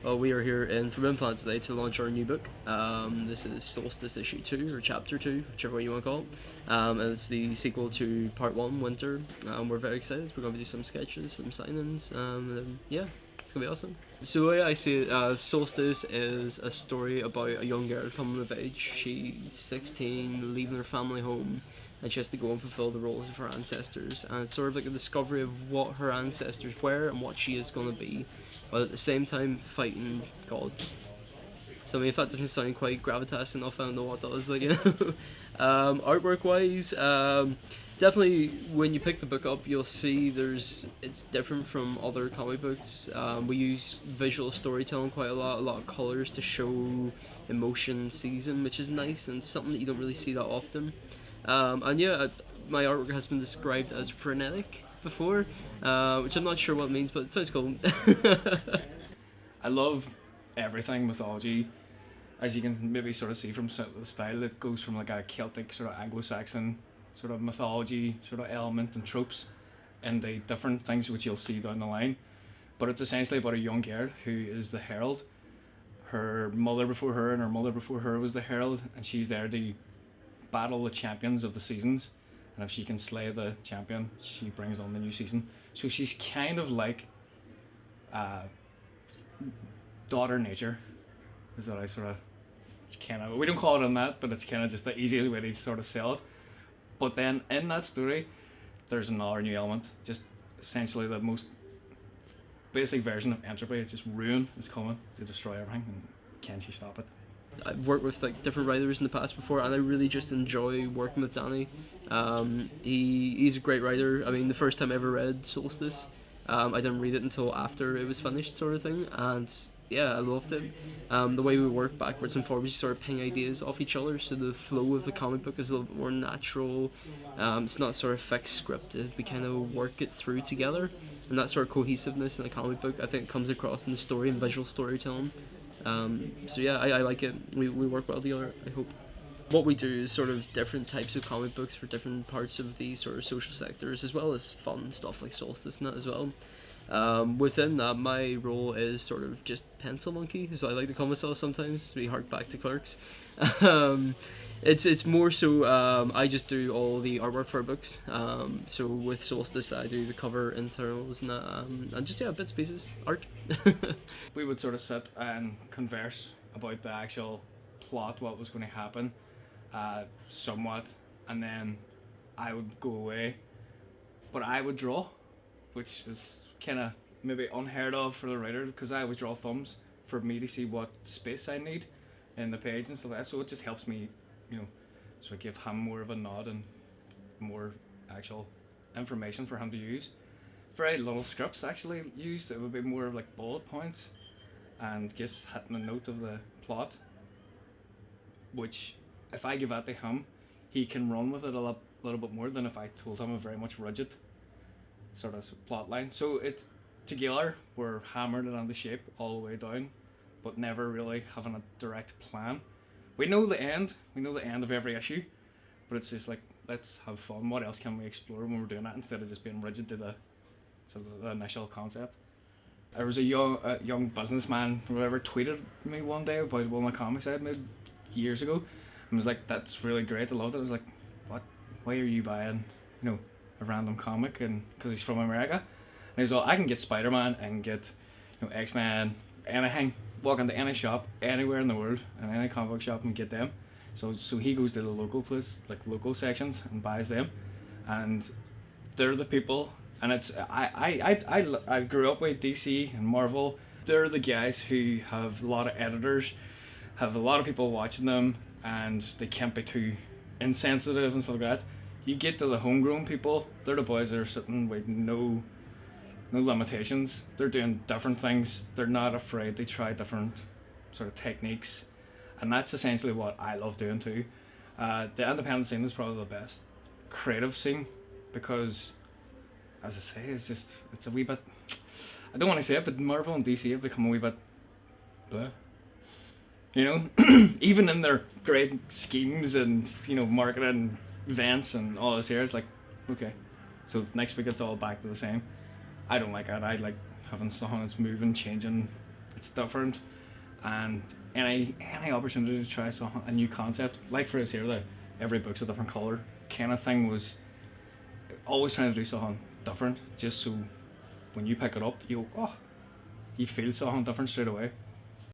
Well, we are here in Forbidden Planet today to launch our new book. This is Solstice Issue 2, or Chapter 2, whichever way you want to call it. And it's the sequel to Part 1, Winter. We're very excited. We're going to do some sketches, some signings. Yeah, it's going to be awesome. So the way I see it, Solstice is a story about a young girl coming of age. She's 16, leaving her family home, and she has to go and fulfill the roles of her ancestors. And it's sort of like a discovery of what her ancestors were and what she is going to be, but at the same time fighting gods. So I mean, if that doesn't sound quite gravitas enough, I don't know what does. Artwork wise, definitely when you pick the book up, you'll see it's different from other comic books. We use visual storytelling quite a lot of colors to show emotion, season, which is nice and something that you don't really see that often. And yeah, my artwork has been described as frenetic before, which I'm not sure what it means, but it sounds cool. I love everything mythology. As you can maybe sort of see from the style, it goes from like a Celtic sort of Anglo-Saxon sort of mythology sort of element and tropes and the different things which you'll see down the line. But it's essentially about a young girl who is the herald. Her mother before her and her mother before her was the herald, and she's there to battle the champions of the seasons. And if she can slay the champion, she brings on the new season. So she's kind of like daughter nature, is what I sort of we don't call it on that, but it's kind of just the easiest way to sort of sell it. But then in that story, there's another new element, just essentially the most basic version of entropy. It's just ruin is coming to destroy everything, and can she stop it? I've worked with like different writers in the past before, and I really just enjoy working with Danny. He's a great writer. I mean, the first time I ever read Solstice, I didn't read it until after it was finished, sort of thing, and yeah, I loved it. The way we work backwards and forwards, we sort of ping ideas off each other, so the flow of the comic book is a little bit more natural. It's not sort of fixed scripted. We kind of work it through together, and that sort of cohesiveness in a comic book, I think, comes across in the story and visual storytelling. So yeah, I like it. We work well together, I hope. What we do is sort of different types of comic books for different parts of the sort of social sectors, as well as fun stuff like Solstice and that as well. Within that, my role is sort of just pencil monkey, so I like to call myself sometimes. We hark back to Clerks. It's more so I just do all the artwork for books. So with Solstice, I do the cover, internals, and that, and just bits and pieces, art. We would sort of sit and converse about the actual plot, what was going to happen, somewhat, and then I would go away, but I would draw, which is kind of maybe unheard of for the writer, because I always draw thumbs for me to see what space I need in the page and stuff like that. So it just helps me, sort of give him more of a nod and more actual information for him to use. Very little scripts actually used. It would be more of like bullet points and just hitting a note of the plot, which if I give that to him, he can run with it a little bit more than if I told him a very much rigid sort of plot line. So it's together we're hammered it on the shape all the way down, but never really having a direct plan. We know the end of every issue, but it's just like, let's have fun. What else can we explore when we're doing that, instead of just being rigid to the sort of the initial concept. There was a young businessman or whatever tweeted me one day about one of my comics I had made years ago, and was like, that's really great, I loved it. I was like, what? Why are you buying a random comic? And because he's from America, and he was like, I can get Spider-Man and get X-Men, anything, walk into any shop anywhere in the world and any comic book shop and get them. So he goes to the local place, like local sections, and buys them, and they're the people. And it's I grew up with DC and Marvel. They're the guys who have a lot of editors, have a lot of people watching them, and they can't be too insensitive and stuff like that. You get to the homegrown people, they're the boys that are sitting with no limitations. They're doing different things. They're not afraid. They try different sort of techniques, and that's essentially what I love doing too. The independent scene is probably the best creative scene, because, as I say, it's a wee bit, I don't want to say it, but Marvel and DC have become a wee bit blah. Even in their great schemes and marketing events and all this here, it's like, okay, so next week it's all back to the same. I don't like that. I like having something that's moving, changing, It's different, and any opportunity to try a new concept, like for us here, every book's a different color kind of thing, was always trying to do something different, just so when you pick it up, you feel something different straight away.